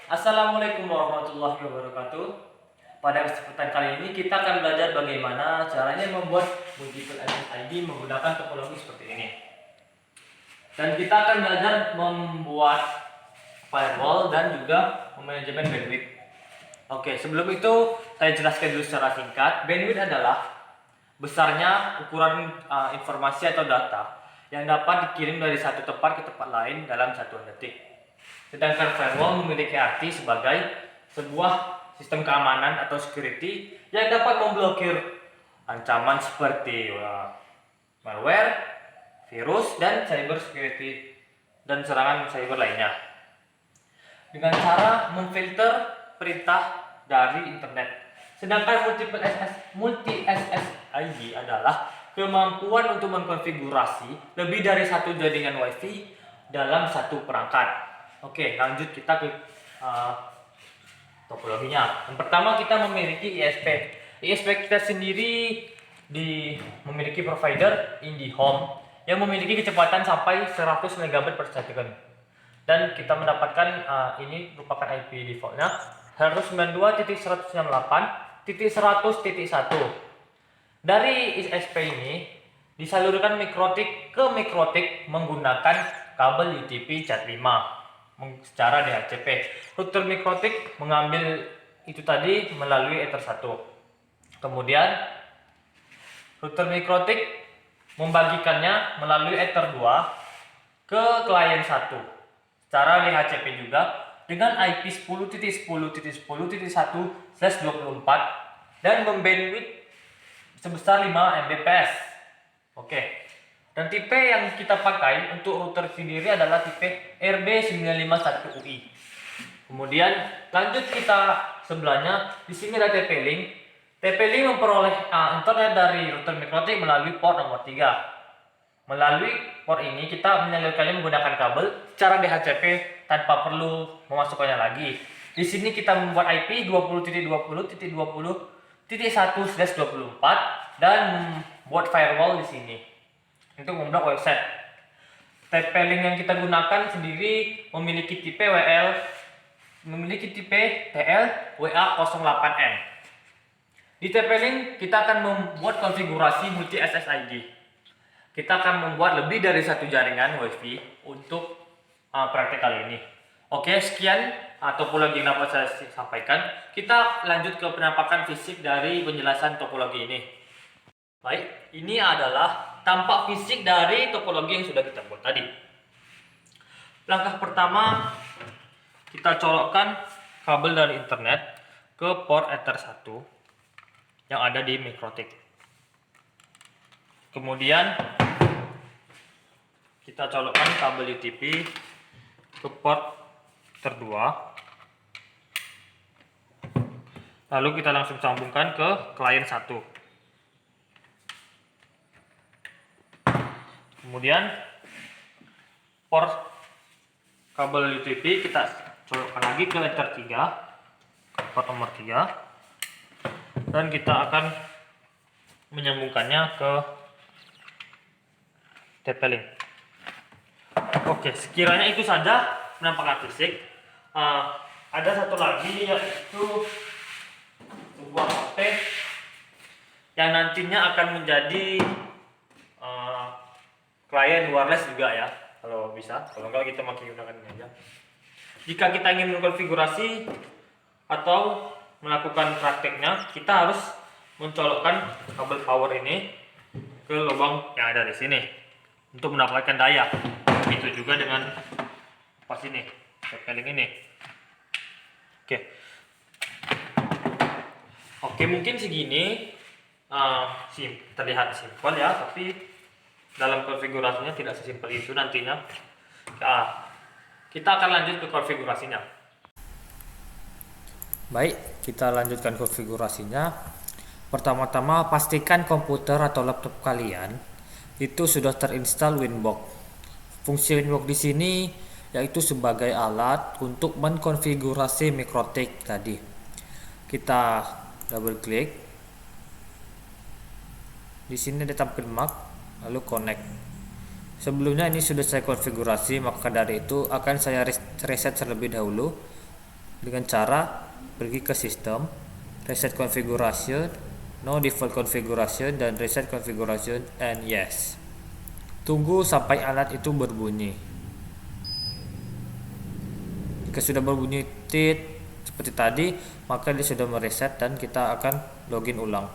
Assalamualaikum warahmatullahi wabarakatuh. Pada kesempatan kali ini kita akan belajar bagaimana caranya membuat multiple SSID menggunakan topologi seperti ini. Dan kita akan belajar membuat firewall dan juga manajemen bandwidth. Oke, sebelum itu saya jelaskan dulu secara singkat. Bandwidth adalah besarnya ukuran informasi atau data yang dapat dikirim dari satu tempat ke tempat lain dalam satu detik. Sedangkan firewall memiliki arti sebagai sebuah sistem keamanan atau security yang dapat memblokir ancaman seperti malware, virus, dan cyber security dan serangan cyber lainnya. Dengan cara memfilter perintah dari internet. Sedangkan multi SSID adalah kemampuan untuk mengkonfigurasi lebih dari satu jaringan WiFi dalam satu perangkat. Oke, lanjut kita ke topologinya. Yang pertama kita memiliki ISP. ISP kita sendiri memiliki provider IndiHome yang memiliki kecepatan sampai 100 MB per second. Dan kita mendapatkan ini merupakan IP defaultnya 192.168.100.1. Dari ISP ini disalurkan mikrotik ke mikrotik menggunakan kabel UTP Cat5 secara DHCP. Router mikrotik mengambil itu tadi melalui Ether 1. Kemudian router mikrotik membagikannya melalui Ether 2 ke klien 1 secara DHCP juga dengan IP 10.10.10.1/24 dan membandwidth sebesar 5 Mbps. Oke. Dan tipe yang kita pakai untuk router sendiri adalah tipe RB951UI. Kemudian lanjut kita sebelahnya, di sini ada TP-Link. TP-Link memperoleh internet dari router mikrotik melalui port nomor 3. Melalui port ini kita menyalurkannya menggunakan kabel secara DHCP tanpa perlu memasukkannya lagi. Di sini kita membuat IP 20.20.20.1/24 dan membuat firewall di sini untuk membuat website. TP-Link yang kita gunakan sendiri memiliki tipe TL WA08N. Di TP-Link kita akan membuat konfigurasi multi SSID. Kita akan membuat lebih dari satu jaringan WiFi untuk praktek kali ini. Oke, sekian topologi yang dapat saya sampaikan. Kita lanjut ke penampakan fisik dari penjelasan topologi ini. Baik, ini adalah tampak fisik dari topologi yang sudah kita buat tadi. Langkah pertama, kita colokkan kabel dari internet ke port Ether 1 yang ada di mikrotik. Kemudian kita colokkan kabel UTP ke port Ether 2. Lalu kita langsung sambungkan ke klien 1. Kemudian port kabel UTP kita colokkan lagi ke Ether 3, port nomor 3, dan kita akan menyambungkannya ke TP-Link. Oke, sekiranya itu saja penampakan fisik. Ada satu lagi, yaitu sebuah HP yang nantinya akan menjadi klien wireless juga ya, kalau bisa. Kalau enggak kita makin gunakan ini aja. Jika kita ingin mengkonfigurasi atau melakukan prakteknya, kita harus mencolokkan kabel power ini ke lubang yang ada di sini untuk mendapatkan daya. Begitu juga dengan pas ini, TP-Link ini. Oke, mungkin segini terlihat simpel ya, tapi dalam konfigurasinya tidak sesimpel itu nantinya. Kita akan lanjut ke konfigurasinya. Baik, kita lanjutkan konfigurasinya. Pertama-tama pastikan komputer atau laptop kalian itu sudah terinstall Winbox. Fungsi Winbox di sini yaitu sebagai alat untuk mengkonfigurasi mikrotik tadi. Kita double klik. Di sini ada tampil Mac, lalu connect. Sebelumnya ini sudah saya konfigurasi, maka dari itu akan saya reset terlebih dahulu dengan cara pergi ke sistem, reset configuration, no default configuration, dan reset configuration, and yes. Tunggu sampai alat itu berbunyi. Jika sudah berbunyi tit seperti tadi, maka dia sudah mereset dan kita akan login ulang.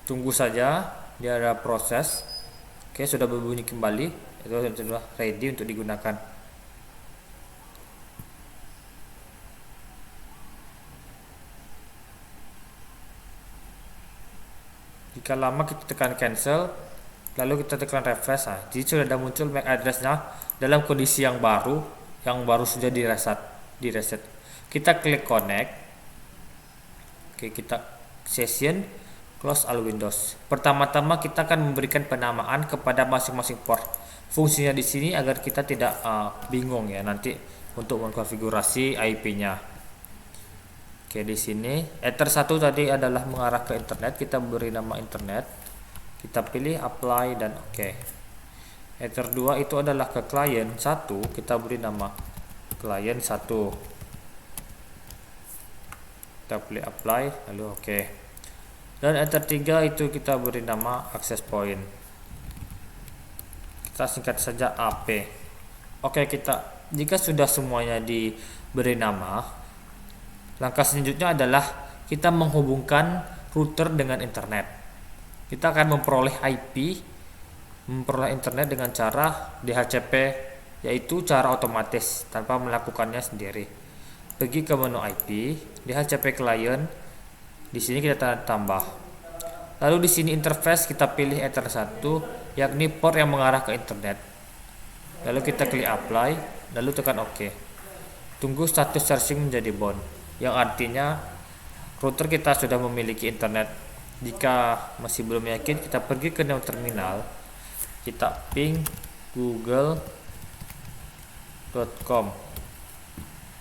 Tunggu saja, dia ada proses. Oke, sudah berbunyi kembali, itu sudah ready untuk digunakan. Jika lama kita tekan cancel, lalu kita tekan refresh. Jadi sudah ada muncul MAC address-nya dalam kondisi yang baru sudah direset. Kita klik connect. Oke, kita session, close all windows. Pertama-tama kita akan memberikan penamaan kepada masing-masing port. Fungsinya di sini agar kita tidak bingung ya nanti untuk mengkonfigurasi IP-nya. Oke, di sini Ether 1 tadi adalah mengarah ke internet, kita beri nama internet. Kita pilih apply dan oke. Ether 2 itu adalah ke client 1, kita beri nama client 1. Kita pilih apply lalu oke. Dan Ether 3 itu kita beri nama access point. Kita singkat saja AP. Oke, jika sudah semuanya diberi nama, langkah selanjutnya adalah kita menghubungkan router dengan internet. Kita akan memperoleh internet dengan cara DHCP, yaitu cara otomatis tanpa melakukannya sendiri. Pergi ke menu IP, DHCP client. Di sini kita tambah. Lalu di sini interface kita pilih Ether 1, yakni port yang mengarah ke internet. Lalu kita klik apply, lalu tekan OK. Tunggu status searching menjadi bound, yang artinya router kita sudah memiliki internet. Jika masih belum yakin, kita pergi ke terminal, kita ping google.com.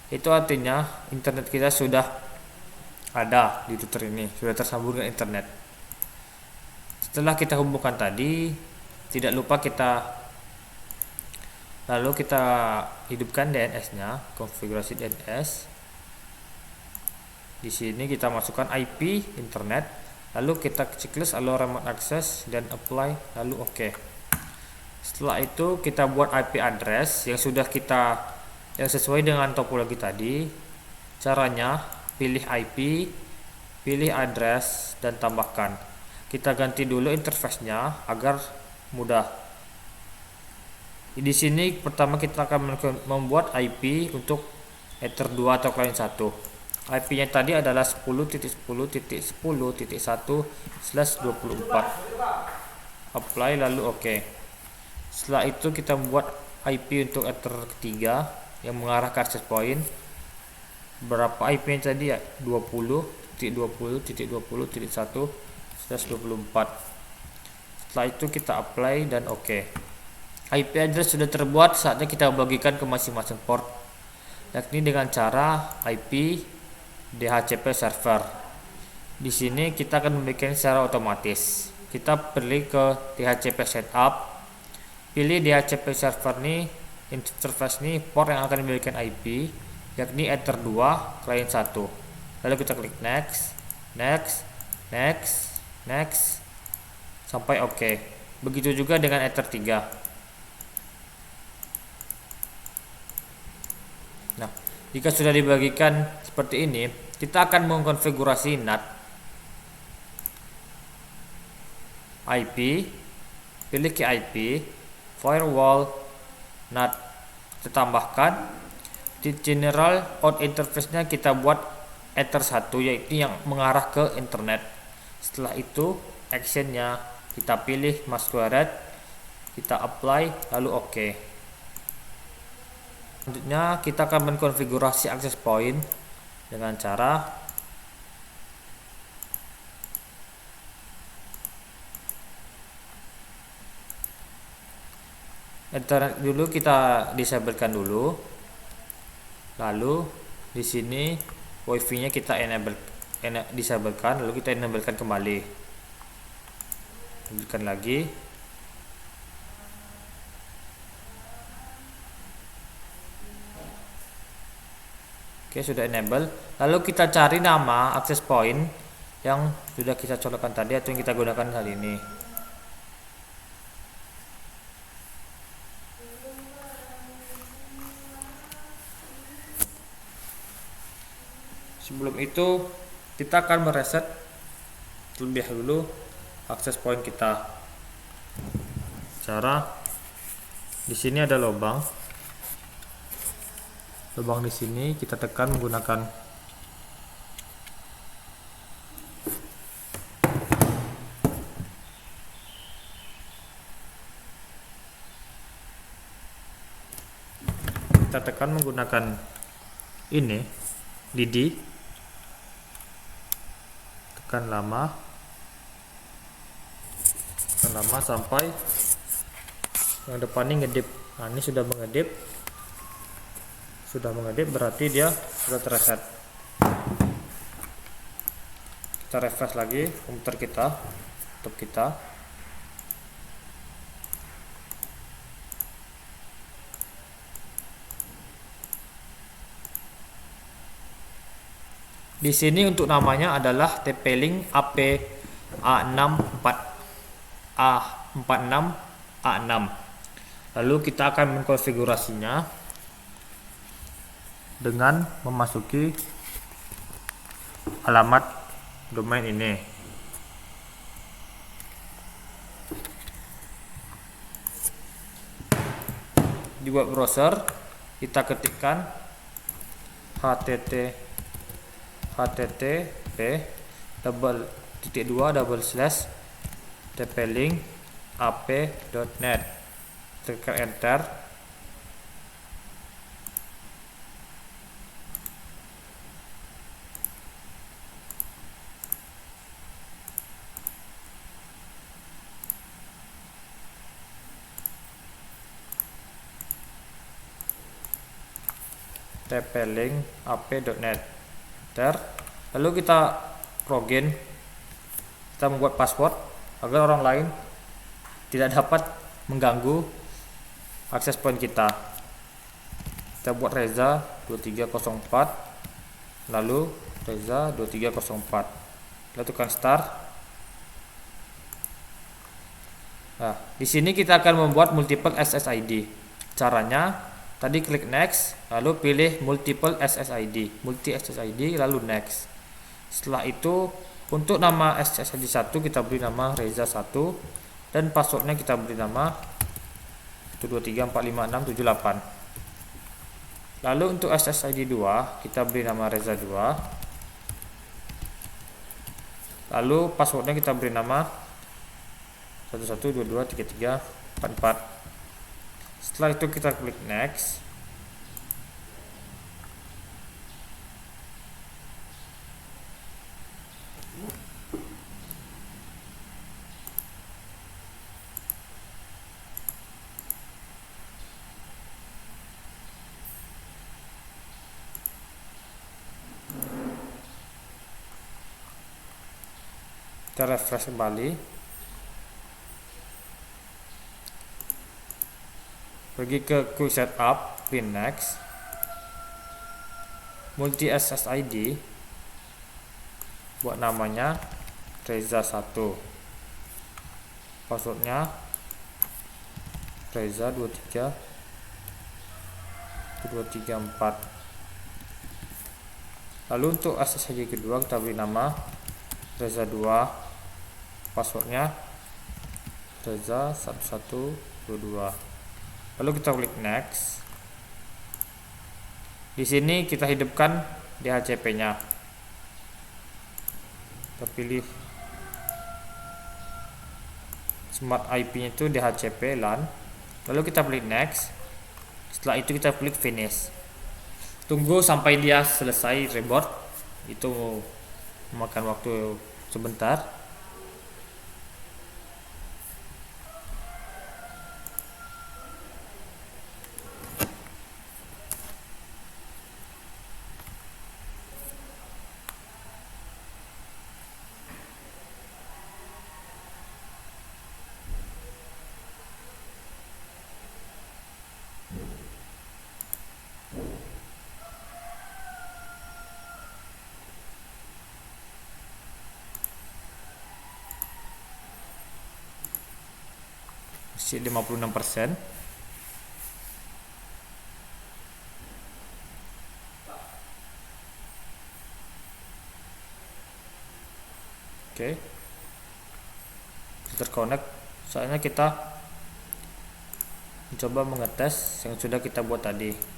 Itu artinya internet kita sudah ada di router ini, sudah tersambung dengan internet. Setelah kita hubungkan tadi, tidak lupa lalu kita hidupkan DNS-nya, konfigurasi DNS. Di sini kita masukkan IP internet, lalu kita checklist allow remote access dan apply, lalu oke. Setelah itu kita buat IP address yang sesuai dengan topologi tadi. Caranya pilih IP, pilih address dan tambahkan. Kita ganti dulu interface-nya agar mudah. Di sini pertama kita akan membuat IP untuk Ether 2 atau client 1. IP-nya tadi adalah 10.10.10.1/24. Apply lalu oke. Setelah itu kita membuat IP untuk Ether ketiga yang mengarah ke access point. Berapa IP-nya tadi ya? 20.20.20.1/24. Setelah itu kita apply dan oke. IP address sudah terbuat, saatnya kita bagikan ke masing-masing port, yakni dengan cara IP DHCP server. Di sini kita akan membuatnya secara otomatis. Kita pilih ke DHCP setup, pilih DHCP server nih, interface nih, port yang akan diberikan IP, yakni Ether 2 client 1. Lalu kita klik next, sampai oke. Begitu juga dengan Ether 3. Nah, jika sudah dibagikan seperti ini, kita akan mengkonfigurasi NAT IP, pilih ke IP, firewall, NAT, kita tambahkan. Di general out interface-nya kita buat Ether 1, yaitu yang mengarah ke internet. Setelah itu action-nya kita pilih masquerade, kita apply lalu oke. Selanjutnya kita akan mengkonfigurasi access point dengan cara internet dulu, kita disablekan dulu. Lalu di sini wifi-nya kita enable disablekan, lalu kita enablekan kembali, enablekan lagi. Oke, sudah enable. Lalu kita cari nama access point yang sudah kita colokkan tadi atau yang kita gunakan hari ini. Sebelum itu kita akan mereset terlebih dahulu access point kita. Cara di sini ada lubang di sini, kita tekan menggunakan ini lidi, tekan lama sampai yang depan ini ngedip. Nah, ini sudah mengedip, berarti dia sudah terreset. Kita refresh lagi komputer kita, laptop kita. Di sini untuk namanya adalah TP-Link AP46A46A6. Lalu kita akan mengkonfigurasinya dengan memasuki alamat domain ini. Di web browser kita ketikkan http://tp//tp-link-ap.net, tekan enter. tp-link-ap.net. Lalu kita login, kita membuat password agar orang lain tidak dapat mengganggu akses point kita. Kita buat Reza 2304, lalu Reza 2304, lalu tekan start. Nah, di sini kita akan membuat multiple SSID. Caranya tadi klik next, lalu pilih multiple SSID, multi SSID, lalu next. Setelah itu untuk nama SSID 1 kita beri nama Reza 1 dan passwordnya kita beri nama 123456788. Lalu untuk SSID 2 kita beri nama Reza 2. Lalu passwordnya kita beri nama 11223344. Setelah itu kita klik next. Kita refresh kembali, pergi ke quick setup, pilih next, multi SSID, buat namanya Reza 1, passwordnya Reza 23234. Lalu untuk SSID kedua kita beri nama Reza 2, passwordnya Reza 1122. Lalu kita klik next. Di sini kita hidupkan DHCP-nya. Kita pilih smart IP-nya itu DHCP LAN. Lalu kita klik next. Setelah itu kita klik finish. Tunggu sampai dia selesai reboot. Itu memakan waktu sebentar. masih 56%. Oke, terconnect. Soalnya kita mencoba mengetes yang sudah kita buat tadi.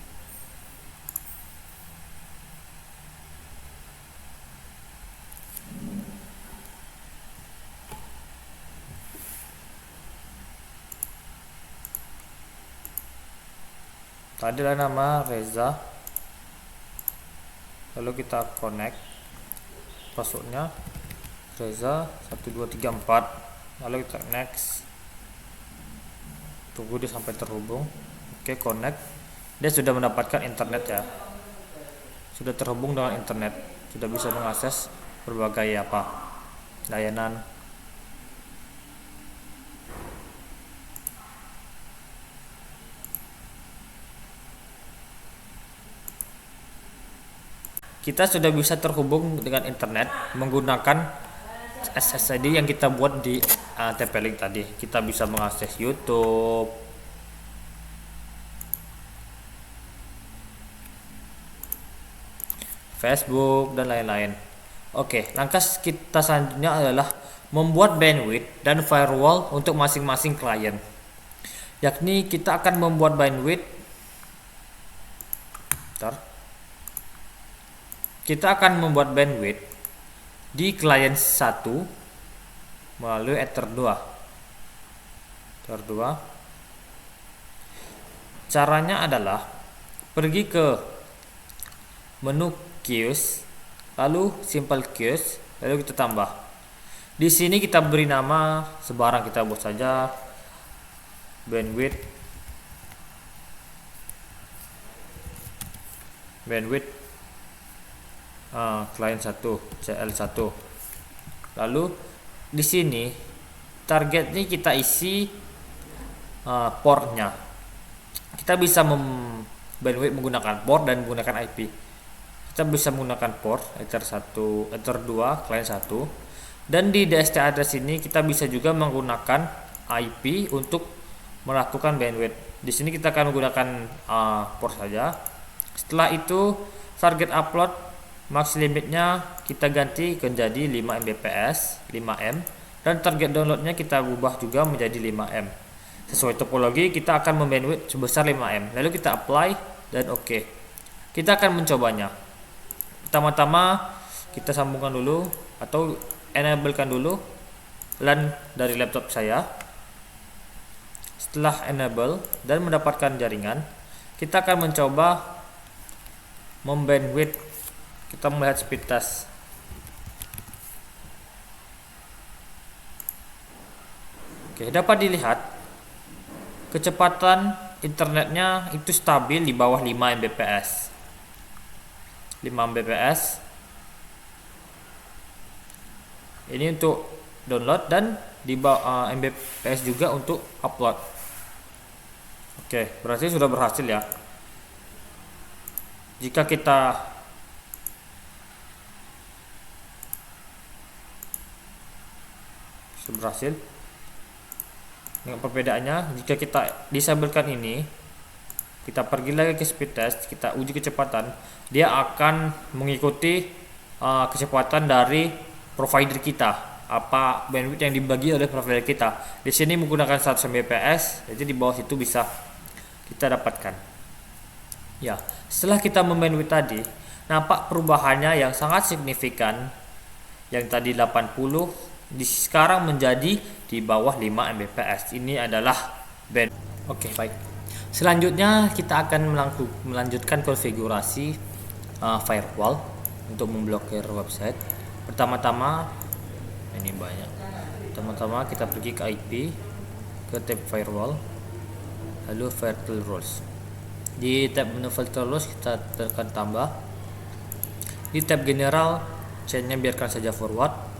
Tadi adalah nama Reza, lalu kita connect passwordnya Reza 1234, lalu kita next, tunggu dia sampai terhubung. Oke, connect. Dia sudah mendapatkan internet ya, sudah terhubung dengan internet, sudah bisa mengakses berbagai layanan. Kita sudah bisa terhubung dengan internet menggunakan SSID yang kita buat di TP-Link tadi. Kita bisa mengakses YouTube, Facebook, dan lain-lain. Oke, langkah kita selanjutnya adalah membuat bandwidth dan firewall untuk masing-masing klien. Yakni kita akan membuat bandwidth. Kita akan membuat bandwidth di klien 1 melalui Ether 2. Caranya adalah pergi ke menu queues, lalu simple queues, lalu kita tambah. Di sini kita beri nama sembarang, kita buat saja bandwidth klien 1 CL1. Lalu di sini targetnya kita isi portnya. Kita bisa bandwidth menggunakan port dan menggunakan IP. Kita bisa menggunakan port Ether 1, Ether 2 klien 1, dan di DST address ini kita bisa juga menggunakan IP untuk melakukan bandwidth. Di sini kita akan menggunakan port saja. Setelah itu target upload max limitnya kita ganti menjadi 5 Mbps, 5M, dan target downloadnya kita ubah juga menjadi 5M. Sesuai topologi kita akan membandwidth sebesar 5M, lalu kita apply dan oke. Kita akan mencobanya. Pertama-tama kita sambungkan dulu atau enablekan dulu LAN dari laptop saya. Setelah enable dan mendapatkan jaringan, kita akan mencoba membandwidth. Kita melihat speed test. Oke, dapat dilihat kecepatan internetnya itu stabil di bawah 5 Mbps. 5 Mbps. Ini untuk download dan di bawah Mbps juga untuk upload. Oke, berarti sudah berhasil ya. Jika kita berhasil, dengan perbedaannya jika kita disablekan ini, kita pergi lagi ke speed test, kita uji kecepatan, dia akan mengikuti kecepatan dari provider kita, apa bandwidth yang dibagi oleh provider kita. Di sini menggunakan 100 Mbps, jadi di bawah itu bisa kita dapatkan. Ya, setelah kita membandwidth tadi, nampak perubahannya yang sangat signifikan. Yang tadi 80 sekarang menjadi di bawah 5 Mbps. Ini adalah band. Oke, baik. Selanjutnya kita akan melanjutkan konfigurasi firewall untuk memblokir website. Pertama-tama ini banyak. Pertama-tama kita pergi ke IP, ke tab firewall, lalu virtual rules. Di tab menu virtual rules kita tekan tambah. Di tab general, chainnya biarkan saja forward.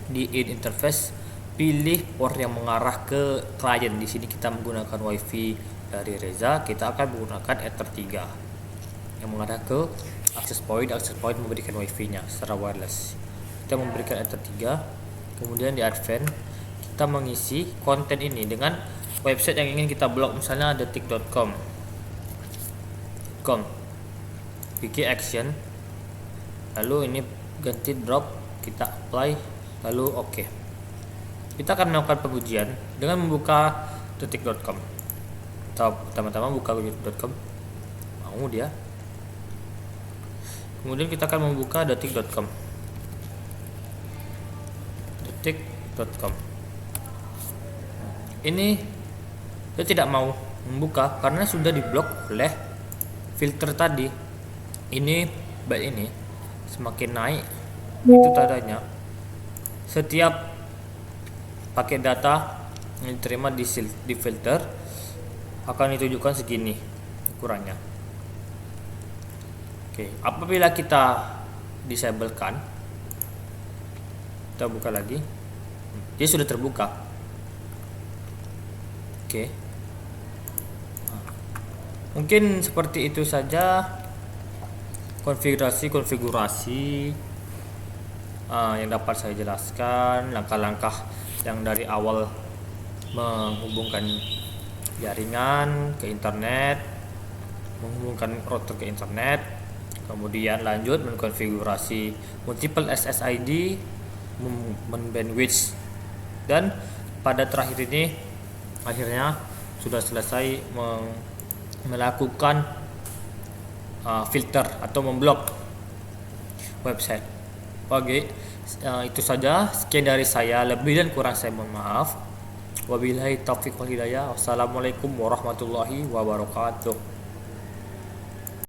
Di in interface pilih port yang mengarah ke klien. Di sini kita menggunakan WiFi dari Reza, kita akan menggunakan Ether 3 yang mengarah ke access point. Access point memberikan WiFi-nya secara wireless. Kita memberikan Ether 3, kemudian di advance kita mengisi konten ini dengan website yang ingin kita blok, misalnya detik.com, bikin action, lalu ini ganti drop, kita apply, lalu oke. Kita akan melakukan pengujian dengan membuka detik.com. Pertama-tama buka detik.com, mau dia. Kemudian kita akan membuka detik.com. Ini dia tidak mau membuka karena sudah diblok oleh filter tadi. Ini baik, ini semakin naik itu tandanya setiap paket data yang diterima di filter akan ditunjukkan segini ukurannya. Oke, apabila kita disablekan, kita buka lagi, dia sudah terbuka. Oke, mungkin seperti itu saja konfigurasi yang dapat saya jelaskan, langkah-langkah yang dari awal menghubungkan jaringan ke internet, menghubungkan router ke internet, kemudian lanjut mengkonfigurasi multiple SSID, bandwidth, dan pada terakhir ini akhirnya sudah selesai melakukan filter atau memblok website. Oke, itu saja. Sekian dari saya, lebih dan kurang saya mohon maaf. Wabillahi taufiq wal hidayah. Wassalamualaikum warahmatullahi wabarakatuh.